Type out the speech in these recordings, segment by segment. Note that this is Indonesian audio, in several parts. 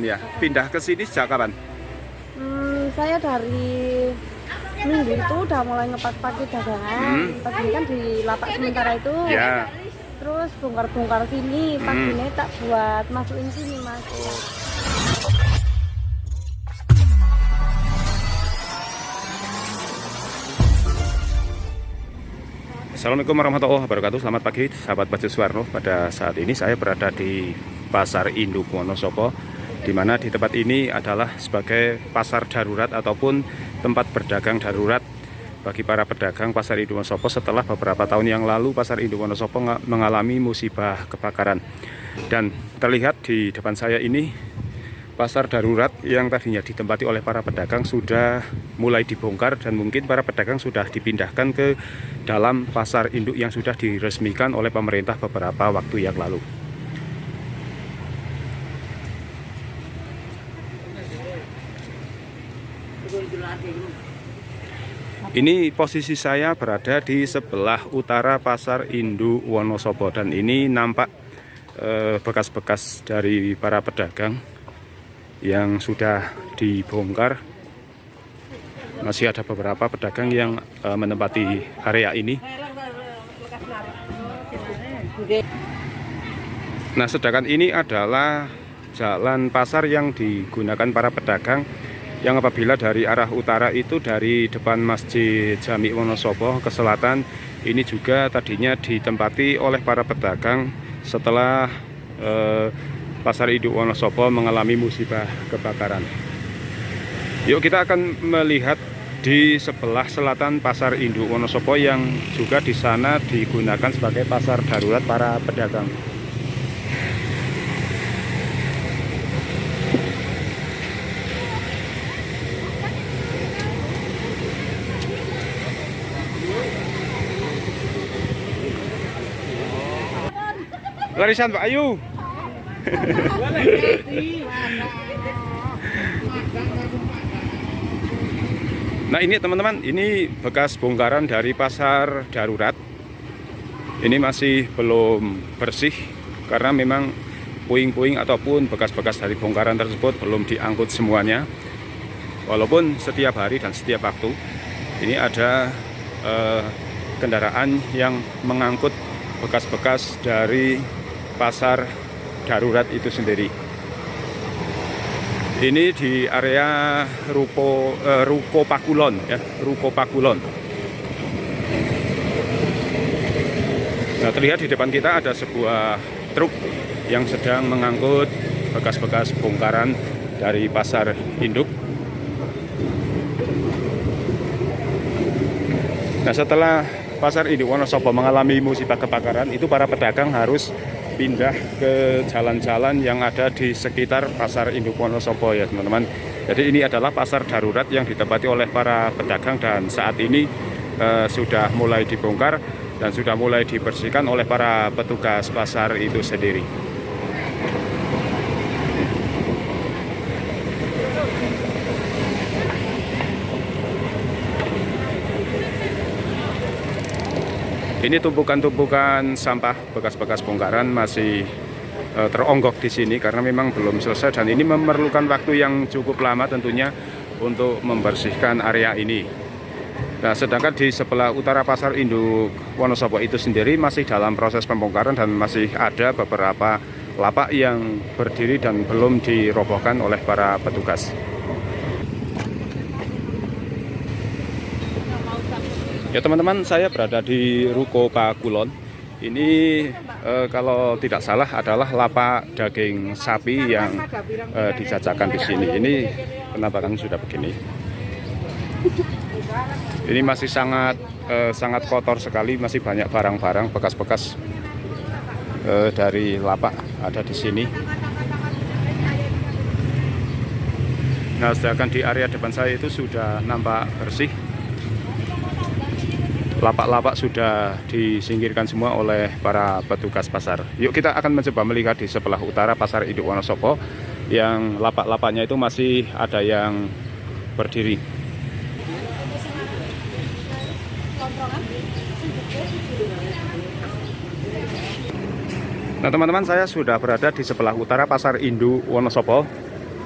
Ya, pindah ke sini sejak kapan? Saya dari minggu itu udah mulai ngepak-pakai dagangan. Tadi kan di lapak sementara itu. Ya. Terus bongkar-bongkar sini, paginya tak buat masukin sini, Mas. Assalamualaikum warahmatullahi wabarakatuh. Selamat pagi sahabat Baju Suwarno. Pada saat ini saya berada di Pasar Induk Wonosobo, di mana di tempat ini adalah sebagai pasar darurat ataupun tempat berdagang darurat bagi para pedagang Pasar Induk Wonosobo setelah beberapa tahun yang lalu Pasar Induk Wonosobo mengalami musibah kebakaran. Dan terlihat di depan saya ini pasar darurat yang tadinya ditempati oleh para pedagang sudah mulai dibongkar dan mungkin para pedagang sudah dipindahkan ke dalam pasar induk yang sudah diresmikan oleh pemerintah beberapa waktu yang lalu. Ini posisi saya berada di sebelah utara pasar induk Wonosobo dan ini nampak bekas-bekas dari para pedagang yang sudah dibongkar. Masih ada beberapa pedagang yang menempati area ini. Nah, sedangkan ini adalah jalan pasar yang digunakan para pedagang yang apabila dari arah utara itu dari depan Masjid Jami Wonosobo ke selatan, ini juga tadinya ditempati oleh para pedagang setelah Pasar Induk Wonosobo mengalami musibah kebakaran. Yuk kita akan melihat di sebelah selatan Pasar Induk Wonosobo yang juga di sana digunakan sebagai pasar darurat para pedagang. Larisan Pak Ayu. Nah, ini teman-teman, ini bekas bongkaran dari pasar darurat. Ini masih belum bersih karena memang puing-puing ataupun bekas-bekas dari bongkaran tersebut belum diangkut semuanya. Walaupun setiap hari dan setiap waktu ini ada kendaraan yang mengangkut bekas-bekas dari pasar darurat itu sendiri. Ini di area Ruko Pakulon ya, Ruko Pakulon. Nah, terlihat di depan kita ada sebuah truk yang sedang mengangkut bekas-bekas bongkaran dari pasar induk. Nah, setelah Pasar Induk Wonosobo mengalami musibah kebakaran, itu para pedagang harus pindah ke jalan-jalan yang ada di sekitar Pasar Induk Wonosobo ya teman-teman. Jadi ini adalah pasar darurat yang ditempati oleh para pedagang dan saat ini sudah mulai dibongkar dan sudah mulai dibersihkan oleh para petugas pasar itu sendiri. Ini tumpukan-tumpukan sampah bekas-bekas bongkaran masih teronggok di sini karena memang belum selesai dan ini memerlukan waktu yang cukup lama tentunya untuk membersihkan area ini. Nah, sedangkan di sebelah utara Pasar Induk Wonosobo itu sendiri masih dalam proses pembongkaran dan masih ada beberapa lapak yang berdiri dan belum dirobohkan oleh para petugas. Ya teman-teman, saya berada di Ruko Pakulon. Ini kalau tidak salah adalah lapak daging sapi yang dijajakan di sini. Ini penampakan sudah begini. Ini masih sangat kotor sekali, masih banyak barang-barang bekas-bekas dari lapak ada di sini. Nah, sedangkan di area depan saya itu sudah nampak bersih. Lapak-lapak sudah disingkirkan semua oleh para petugas pasar. Yuk kita akan mencoba melihat di sebelah utara Pasar Induk Wonosobo yang lapak-lapaknya itu masih ada yang berdiri. Nah teman-teman, saya sudah berada di sebelah utara Pasar Induk Wonosobo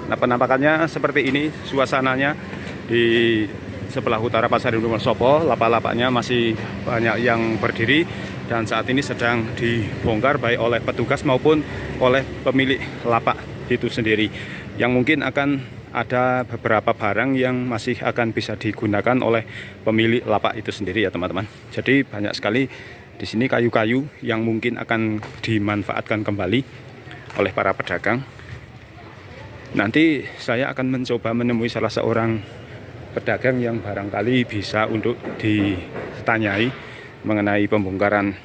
Nah, penampakannya seperti ini suasananya di sebelah utara Pasar Induk Wonosobo. Lapak-lapaknya masih banyak yang berdiri dan saat ini sedang dibongkar baik oleh petugas maupun oleh pemilik lapak itu sendiri, yang mungkin akan ada beberapa barang yang masih akan bisa digunakan oleh pemilik lapak itu sendiri ya teman-teman. Jadi banyak sekali di sini kayu-kayu yang mungkin akan dimanfaatkan kembali oleh para pedagang. Nanti saya akan mencoba menemui salah seorang pedagang yang barangkali bisa untuk ditanyai mengenai pembongkaran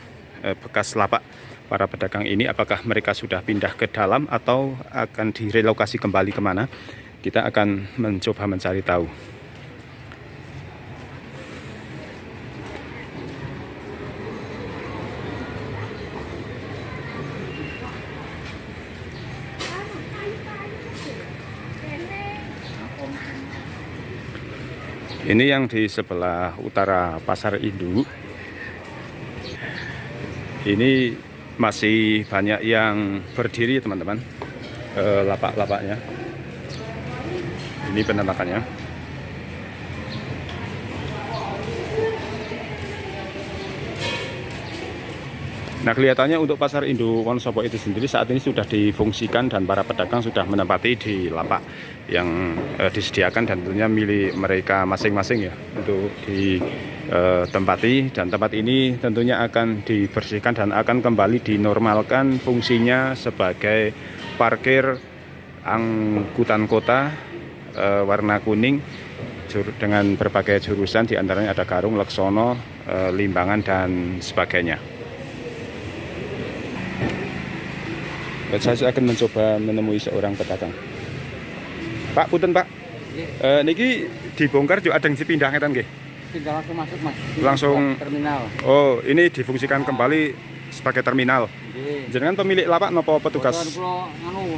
bekas lapak para pedagang ini, apakah mereka sudah pindah ke dalam atau akan direlokasi kembali kemana. Kita akan mencoba mencari tahu. Ini yang di sebelah utara Pasar Induk. Ini masih banyak yang berdiri teman-teman, lapak-lapaknya. Ini penampakannya. Nah, kelihatannya untuk Pasar Induk Wonosobo itu sendiri saat ini sudah difungsikan dan para pedagang sudah menempati di lapak yang disediakan dan tentunya milik mereka masing-masing ya untuk ditempati, dan tempat ini tentunya akan dibersihkan dan akan kembali dinormalkan fungsinya sebagai parkir angkutan kota warna kuning dengan berbagai jurusan, diantaranya ada Garung, Leksono, Limbangan dan sebagainya. Saya akan mencoba menemui seorang pedagang. Pak, punten Pak. Niki dibongkar juga ada yang dipindah ngeten nggih? Pindah langsung masuk Mas. Langsung terminal. Oh, ini difungsikan kembali sebagai terminal. Jenengan pemilik lapak napa petugas?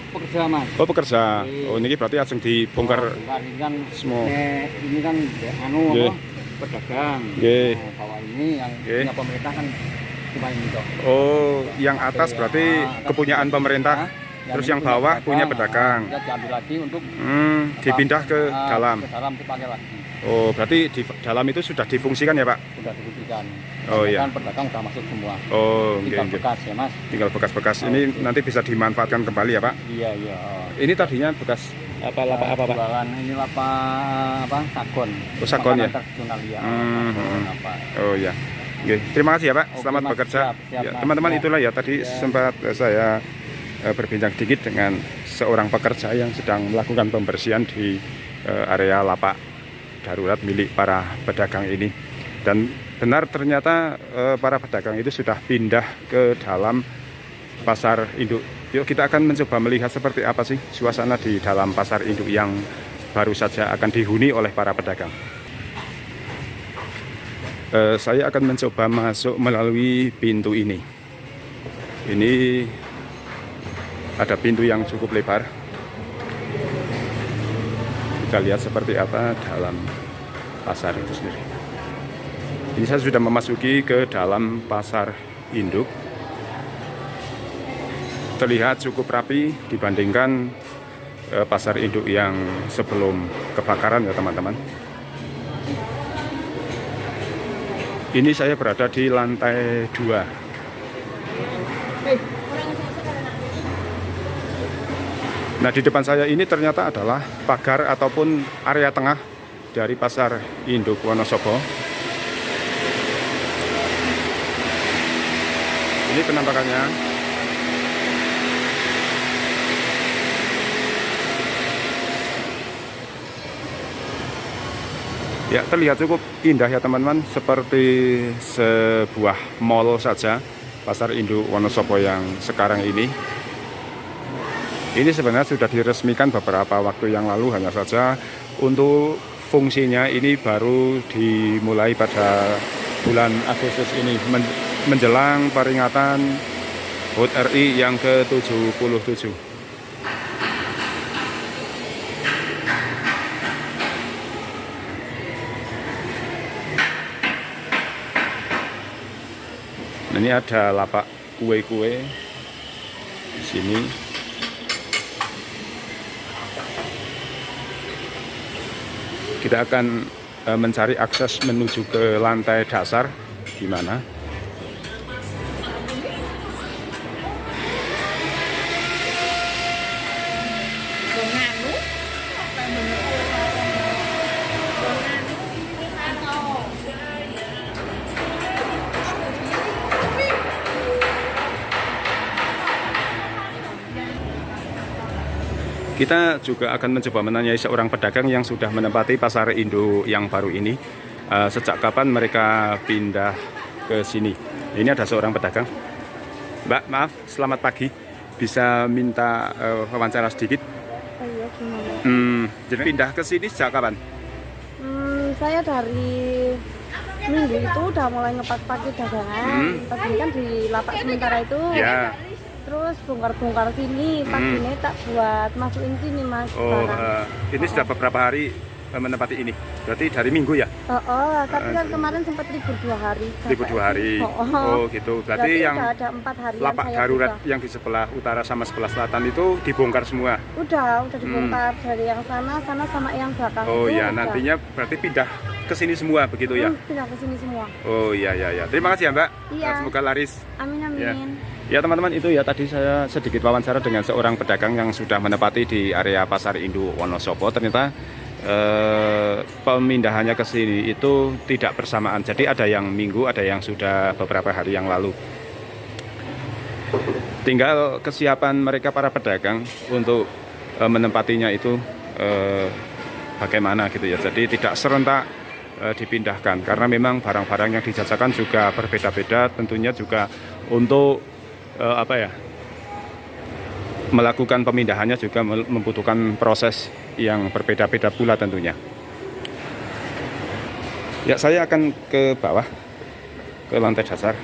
Pekerja Mas. Oh, pekerja. Oh, niki berarti langsung dibongkar Ini kan semua. Ini kan pedagang. Nggih. Bawah ini yang punya pemerintah kan cuma ini toh. Oh, yang atas berarti kepunyaan pemerintah. Terus yang bawah punya pedagang. Kita diambil lagi untuk dipindah ke dalam. Ke dalam dipakai lagi. Oh, berarti di dalam itu sudah difungsikan ya, Pak? Sudah difungsikan. Oh iya. Pedagang sudah masuk semua. Oh, tinggal bekas ya Mas. Tinggal bekas-bekas. Ini nanti bisa dimanfaatkan kembali ya, Pak? Iya, iya. Ini tadinya bekas lapak apa, Pak? Jualan ini lapak sagon. Oh, sagon ya? Tradisional ya. Oh ya. Oke, terima kasih ya Pak. Selamat Mas, bekerja. siap, Ya, Mas. teman-teman itulah ya tadi sempat saya berbincang sedikit dengan seorang pekerja yang sedang melakukan pembersihan di area lapak darurat milik para pedagang ini. Dan benar ternyata para pedagang itu sudah pindah ke dalam Pasar Induk. Yuk kita akan mencoba melihat seperti apa sih suasana di dalam Pasar Induk yang baru saja akan dihuni oleh para pedagang. Saya akan mencoba masuk melalui pintu ini. Ini ada pintu yang cukup lebar. Kita lihat seperti apa dalam pasar itu sendiri. Ini saya sudah memasuki ke dalam Pasar Induk. Terlihat cukup rapi dibandingkan Pasar Induk yang sebelum kebakaran ya teman-teman. Ini saya berada di lantai 2. Nah, di depan saya ini ternyata adalah pagar ataupun area tengah dari Pasar Induk Wonosobo. Ini penampakannya. Ya, terlihat cukup indah ya teman-teman, seperti sebuah mall saja Pasar Induk Wonosobo yang sekarang ini. Ini sebenarnya sudah diresmikan beberapa waktu yang lalu, hanya saja untuk fungsinya ini baru dimulai pada bulan Agustus ini menjelang peringatan HUT RI yang ke-77. Ini ada lapak kue-kue di sini. Kita akan mencari akses menuju ke lantai dasar di mana. Kita juga akan mencoba menanyai seorang pedagang yang sudah menempati pasar induk yang baru ini. Sejak kapan mereka pindah ke sini? Ini ada seorang pedagang. Mbak, maaf, selamat pagi. Bisa minta wawancara sedikit? Oh iya, gimana? Jadi pindah ke sini sejak kapan? Saya dari minggu itu udah mulai ngepak-paki dagangan. Tadi kan di lapak sementara itu. Ya. Terus bongkar-bongkar sini, paginya tak buat masukin sini mas. Oh, ini sudah beberapa hari menempati ini. Berarti dari minggu ya? Tapi kan kemarin sempat libur 2 hari. Libur 2 hari. Oh, gitu. Berarti yang udah ada 4 hari. lapak darurat yang di sebelah utara sama sebelah selatan itu dibongkar semua? Udah dibongkar dari yang sana sama yang belakang. Oh itu ya, udah. nantinya berarti pindah ke sini semua begitu ya? Pindah ke sini semua. Oh iya. Terima kasih ya Mbak. Iya. Semoga laris. Amin. Ya teman-teman, itu ya tadi saya sedikit wawancara dengan seorang pedagang yang sudah menempati di area pasar induk Wonosobo. Ternyata pemindahannya ke sini itu tidak bersamaan. Jadi ada yang minggu, ada yang sudah beberapa hari yang lalu. Tinggal kesiapan mereka para pedagang untuk menempatinya itu bagaimana gitu ya. Jadi tidak serentak dipindahkan karena memang barang-barang yang dijajakan juga berbeda-beda. Tentunya juga untuk melakukan pemindahannya juga membutuhkan proses yang berbeda-beda pula tentunya. Ya, saya akan ke bawah, ke lantai dasar.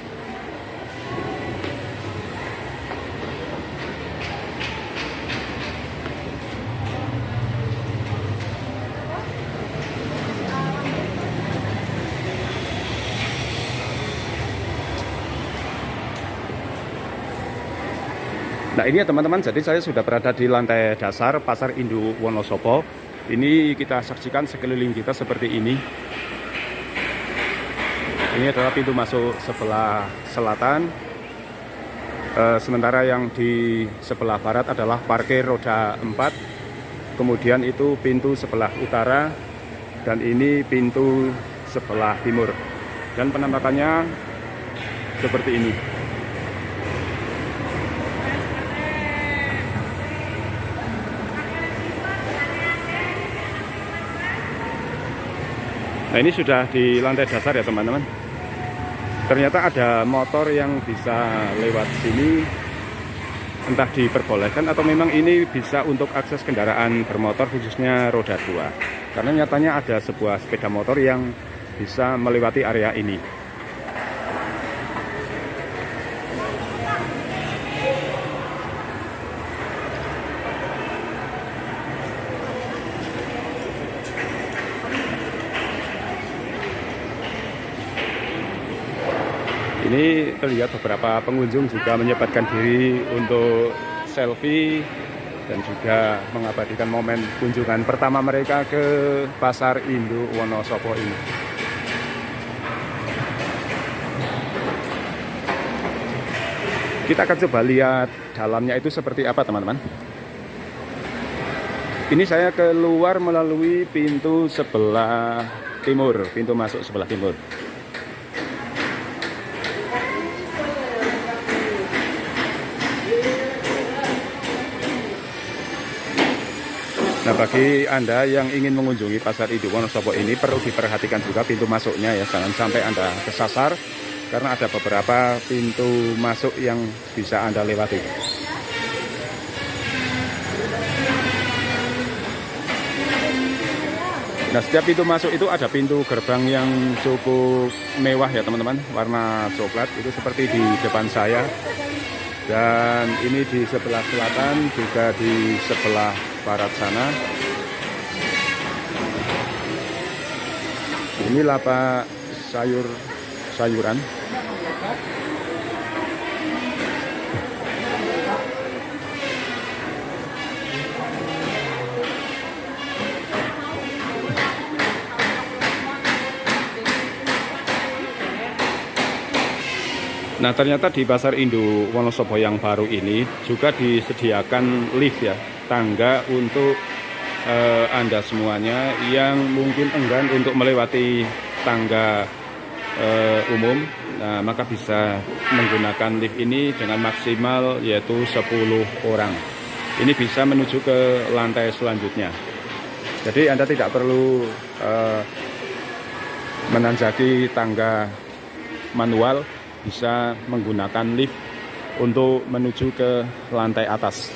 Nah ini ya teman-teman, jadi saya sudah berada di lantai dasar pasar induk Wonosobo. Ini kita saksikan sekeliling kita seperti ini. Ini adalah pintu masuk sebelah selatan. Sementara yang di sebelah barat adalah parkir roda 4. Kemudian itu pintu sebelah utara. Dan ini pintu sebelah timur. Dan penampakannya seperti ini. Nah ini sudah di lantai dasar ya teman-teman. Ternyata ada motor yang bisa lewat sini. Entah diperbolehkan atau memang ini bisa untuk akses kendaraan bermotor khususnya roda 2. Karena nyatanya ada sebuah sepeda motor yang bisa melewati area ini. Ini terlihat beberapa pengunjung juga menyempatkan diri untuk selfie dan juga mengabadikan momen kunjungan pertama mereka ke pasar induk Wonosobo ini. Kita akan coba lihat dalamnya itu seperti apa teman-teman. Ini saya keluar melalui pintu sebelah timur, pintu masuk sebelah timur. Nah, bagi Anda yang ingin mengunjungi pasar induk Wonosobo ini perlu diperhatikan juga pintu masuknya ya, jangan sampai Anda kesasar karena ada beberapa pintu masuk yang bisa Anda lewati. Nah, setiap pintu masuk itu ada pintu gerbang yang cukup mewah ya teman-teman, warna coklat itu seperti di depan saya. Dan ini di sebelah selatan, juga di sebelah barat sana. Ini lapak sayuran. Nah, ternyata di Pasar Induk Wonosobo yang baru ini juga disediakan lift ya, tangga untuk Anda semuanya yang mungkin enggan untuk melewati tangga umum. Nah, maka bisa menggunakan lift ini dengan maksimal yaitu 10 orang. Ini bisa menuju ke lantai selanjutnya. Jadi Anda tidak perlu menanjaki tangga manual, bisa menggunakan lift untuk menuju ke lantai atas.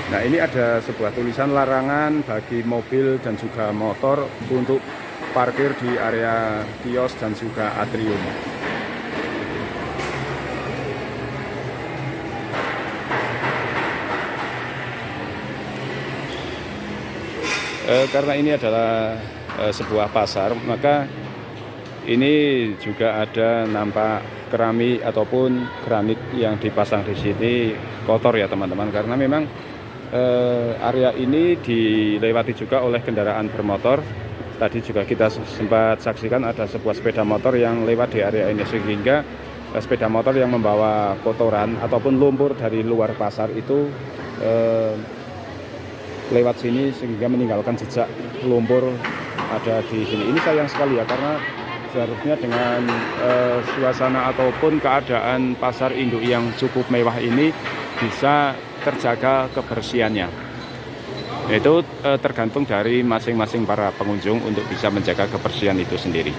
Nah, ini ada sebuah tulisan larangan bagi mobil dan juga motor untuk parkir di area kios dan juga atrium. Karena ini adalah sebuah pasar, maka ini juga ada nampak keramik ataupun granit yang dipasang di sini kotor ya teman-teman, karena memang area ini dilewati juga oleh kendaraan bermotor. Tadi juga kita sempat saksikan ada sebuah sepeda motor yang lewat di area ini, sehingga sepeda motor yang membawa kotoran ataupun lumpur dari luar pasar itu lewat sini sehingga meninggalkan jejak lumpur ada di sini. Ini sayang sekali ya, karena seharusnya dengan suasana ataupun keadaan Pasar Induk yang cukup mewah ini bisa terjaga kebersihannya. Itu tergantung dari masing-masing para pengunjung untuk bisa menjaga kebersihan itu sendiri.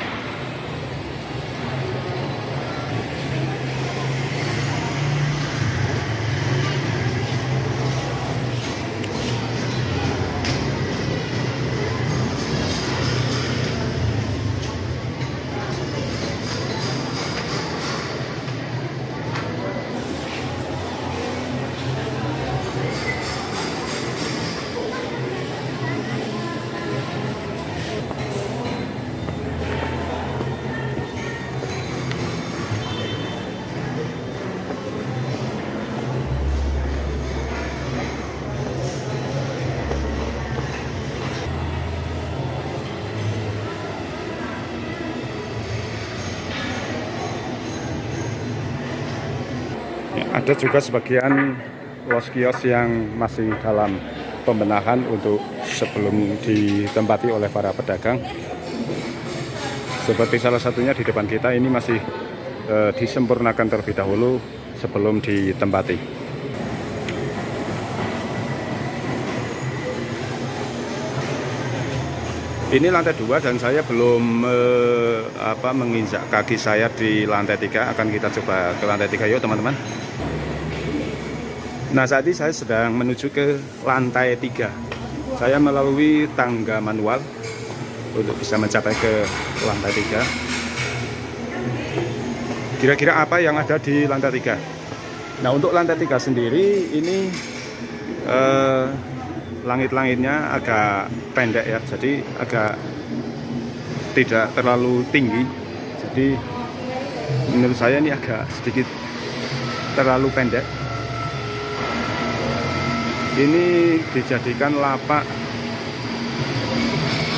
Ada juga sebagian kios yang masih dalam pembenahan untuk sebelum ditempati oleh para pedagang. Seperti salah satunya di depan kita ini masih disempurnakan terlebih dahulu sebelum ditempati. Ini lantai 2 dan saya belum menginjak kaki saya di lantai 3. Akan kita coba ke lantai 3 yuk teman-teman. Nah, saat ini saya sedang menuju ke lantai 3. Saya melalui tangga manual untuk bisa mencapai ke lantai 3. Kira-kira apa yang ada di lantai 3? Nah, untuk lantai 3 sendiri ini langit-langitnya agak pendek ya, jadi agak tidak terlalu tinggi. Jadi menurut saya ini agak sedikit terlalu pendek. Ini dijadikan lapak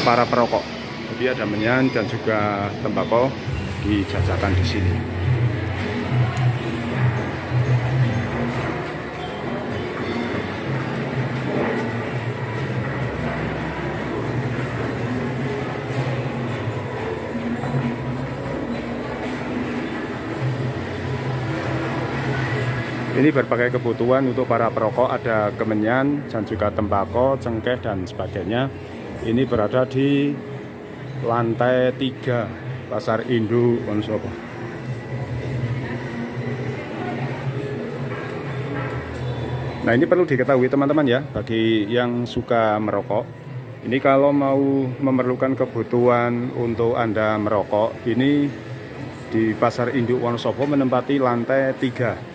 para perokok. Jadi ada menyan dan juga tembakau dijajakan di sini. Ini berbagai kebutuhan untuk para perokok, ada kemenyan dan juga tembakau, cengkeh dan sebagainya. Ini berada di lantai 3 Pasar Induk Wonosobo. Nah, ini perlu diketahui teman-teman ya, bagi yang suka merokok. Ini kalau mau memerlukan kebutuhan untuk Anda merokok, ini di Pasar Induk Wonosobo menempati lantai 3.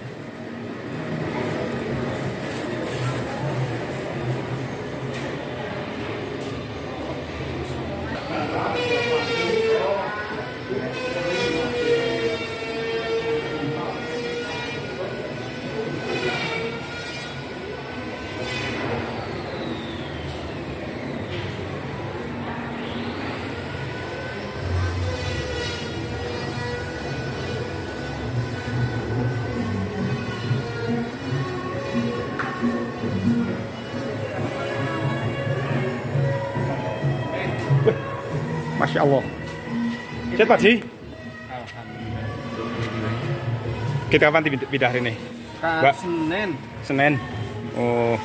Allah. Cet Pak Ji, Alhamdulillah. kita kapan pindah hari ini? Mbak? Senin. Senin. Oh,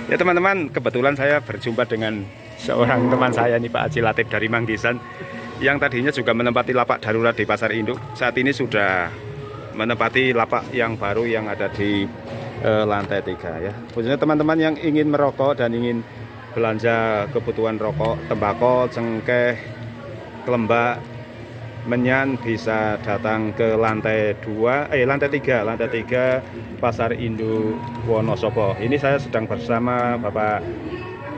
ya teman-teman, kebetulan saya berjumpa dengan seorang teman saya nih, Pak Haji Latif dari Manggisan, yang tadinya juga menempati lapak darurat di Pasar Induk. Saat ini sudah menempati lapak yang baru yang ada di lantai 3 ya. Khususnya teman-teman yang ingin merokok dan ingin belanja kebutuhan rokok, tembakau, cengkeh, kelembak, menyan, bisa datang ke lantai 3 Pasar Induk Wonosobo. Ini saya sedang bersama Bapak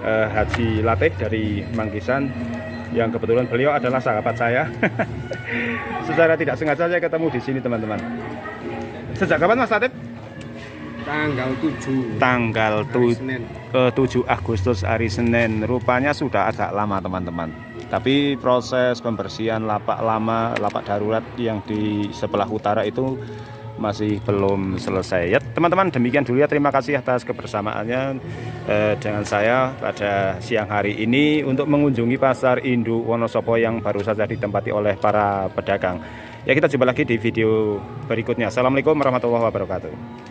Haji Latif dari Manggisan, yang kebetulan beliau adalah sahabat saya. Secara tidak sengaja saya ketemu di sini teman-teman. Sejak kapan Mas Latif? Tanggal 7. Tanggal Senin. 7 Agustus hari Senin. Rupanya sudah agak lama teman-teman. Tapi proses pembersihan lapak lama, lapak darurat yang di sebelah utara itu masih belum selesai ya teman-teman. Demikian dulu ya, terima kasih atas kebersamaannya dengan saya pada siang hari ini untuk mengunjungi Pasar Induk Wonosobo yang baru saja ditempati oleh para pedagang. Ya, kita jumpa lagi di video berikutnya. Assalamualaikum warahmatullahi wabarakatuh.